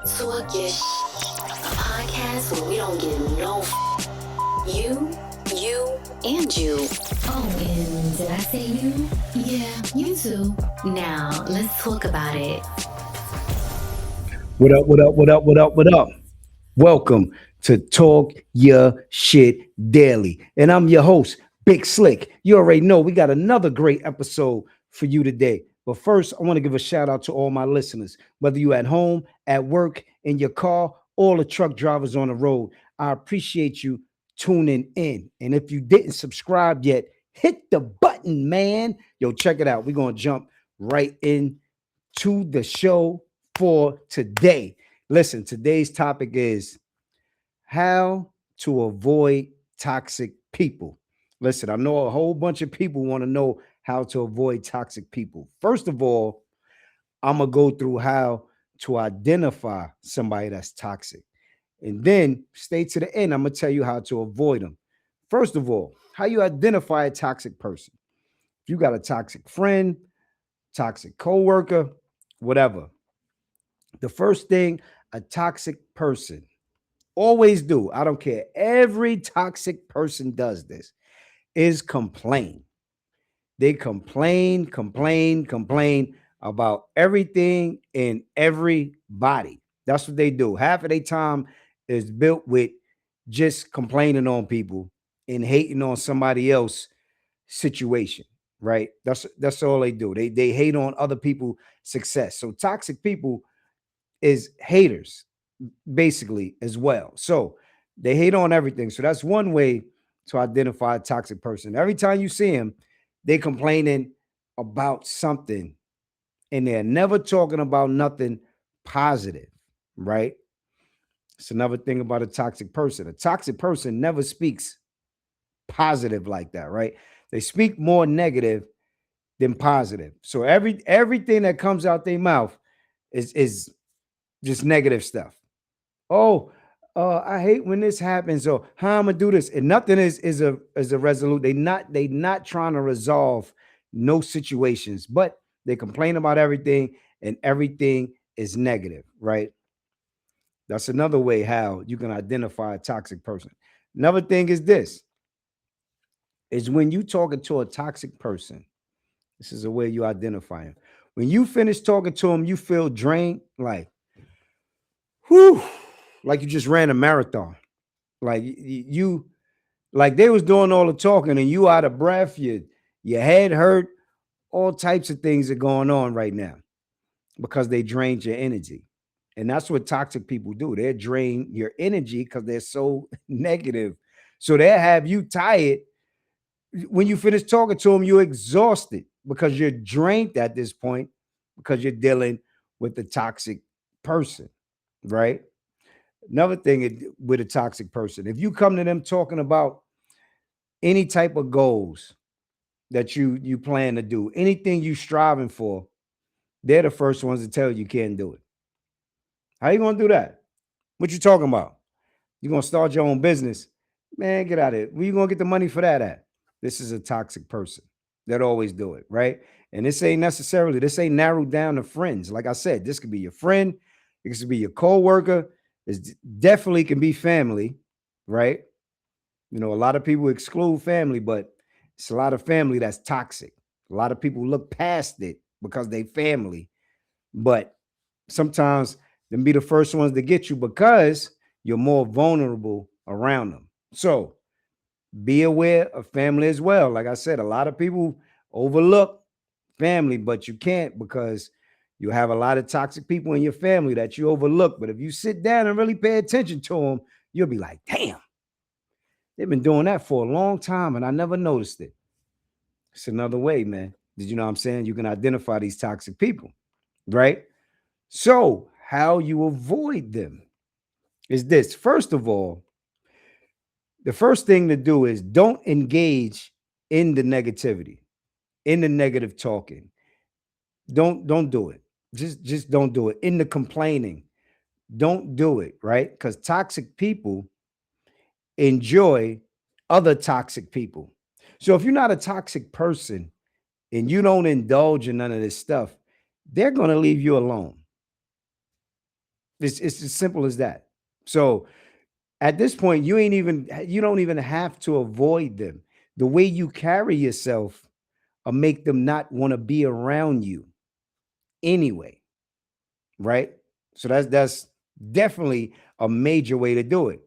Talk Your a podcast where we don't give no you, and you. Oh, and did I say you? Yeah, you too. Now, let's talk about it. What up, what up, what up, what up, what up? Welcome to Talk Your Shit Daily. And I'm your host, Big Slick. You already know we got another great episode for you today. But first, I want to give a shout out to all my listeners, whether you at home, at work, in your car, all the truck drivers on the road. I appreciate you tuning in. And if you didn't subscribe yet, hit the button, man. Yo, check it out. We're going to jump right in to the show for today. Listen, today's topic is how to avoid toxic people. Listen, I know a whole bunch of people want to know how to avoid toxic people. First of all, I'm going to go through how to identify somebody that's toxic. And then stay to the end. I'm going to tell you how to avoid them. First of all, how you identify a toxic person. If you got a toxic friend, toxic coworker, whatever. The first thing a toxic person always do, I don't care, every toxic person does this, is complain. They complain about everything and everybody. That's what they do. Half of their time is built with just complaining on people and hating on somebody else situation, right? That's all they do. They hate on other people's success. So toxic people is haters basically as well. So they hate on everything. So that's one way to identify a toxic person. Every time you see them, they complaining about something and they're never talking about nothing positive, right? It's another thing about a toxic person. A toxic person never speaks positive like that, right? They speak more negative than positive. So everything that comes out their mouth is just negative stuff. Oh, I hate when this happens. Or how I'm gonna do this, and nothing is a resolute. They not trying to resolve no situations, but they complain about everything, and everything is negative, right? That's another way how you can identify a toxic person. Another thing is this: is when you talking to a toxic person. This is a way you identify him. When you finish talking to him, you feel drained, whew, like you just ran a marathon. Like you like they was doing all the talking and you out of breath, your head hurt, all types of things are going on right now because they drained your energy. And that's what toxic people do. They drain your energy because they're so negative. So they have you tired. When you finish talking to them, you're exhausted because you're drained at this point because you're dealing with the toxic person, right? Another thing with a toxic person, if you come to them talking about any type of goals that you plan to do, anything you striving for, they're the first ones to tell you can't do it. How you gonna do that? What you talking about? You gonna start your own business? Man, get out of it. Where you gonna get the money for that at? This is a toxic person that always do it, right? And this ain't narrowed down to friends. Like I said, this could be your friend, it could be your co-worker, it definitely can be family, right? You know, a lot of people exclude family, but it's a lot of family that's toxic. A lot of people look past it because they family, but sometimes them be the first ones to get you because you're more vulnerable around them. So be aware of family as well. Like I said, a lot of people overlook family, but you can't because you have a lot of toxic people in your family that you overlook. But if you sit down and really pay attention to them, you'll be like, damn, they've been doing that for a long time and I never noticed it. It's another way, man. Did you know what I'm saying? You can identify these toxic people, right? So, how you avoid them is this. First of all, the first thing to do is don't engage in the negativity, in the negative talking. Don't do it. Just don't do it. In the complaining, don't do it, right? Because toxic people enjoy other toxic people. So if you're not a toxic person and you don't indulge in none of this stuff, they're going to leave you alone. It's as simple as that. So at this point, you don't even have to avoid them. The way you carry yourself will make them not want to be around you anyway, right? So that's definitely a major way to do it.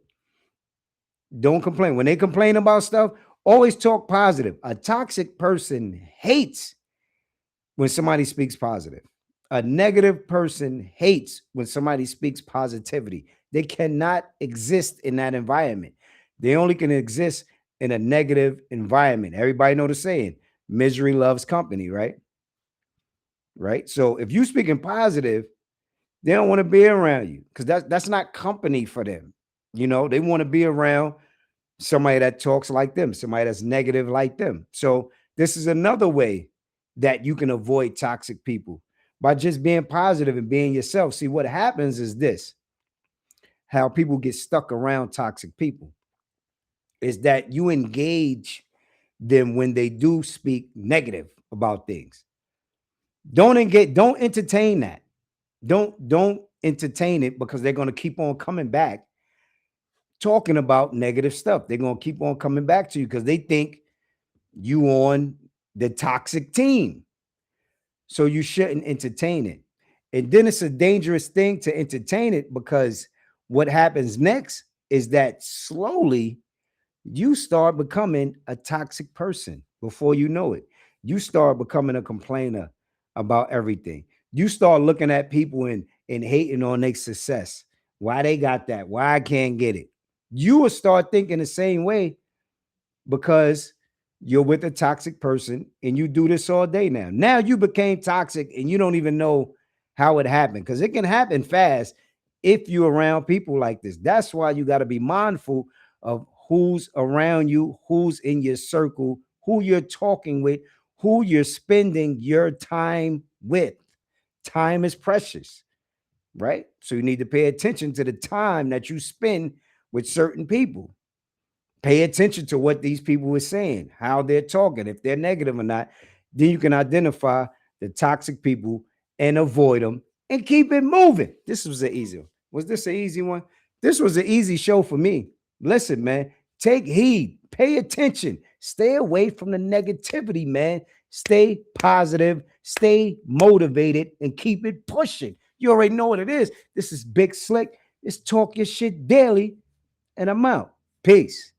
Don't complain. When they complain about stuff, always talk positive. A toxic person hates when somebody speaks positive. A negative person hates when somebody speaks positivity. They cannot exist in that environment. They only can exist in a negative environment. Everybody know the saying, misery loves company, right? Right. So if you speaking positive, they don't want to be around you because that's not company for them. They want to be around somebody that talks like them, somebody that's negative like them. So this is another way that you can avoid toxic people by just being positive and being yourself. See, what happens is this, how people get stuck around toxic people is that you engage them when they do speak negative about things. Don't entertain that. Don't entertain it because they're going to keep on coming back talking about negative stuff. They're going to keep on coming back to you because they think you on the toxic team. So you shouldn't entertain it. And then it's a dangerous thing to entertain it because what happens next is that slowly you start becoming a toxic person before you know it. You start becoming a complainer about everything. You start looking at people and hating on their success. Why they got that? Why I can't get it? You will start thinking the same way because you're with a toxic person and you do this all day now. Now you became toxic and you don't even know how it happened because it can happen fast if you're around people like this. That's why you got to be mindful of who's around you, who's in your circle, who you're talking with, who you're spending your time with. Time is precious, right? So you need to pay attention to the time that you spend with certain people. Pay attention to what these people are saying, how they're talking, if they're negative or not. Then you can identify the toxic people and avoid them and keep it moving. This was an easy one. Was this an easy one? This was an easy show for me. Listen, man, take heed, pay attention, stay away from the negativity, man. Stay positive, stay motivated, and keep it pushing. You already know what it is. This is Big Slick. It's Talk Your Shit Daily, and I'm out. Peace.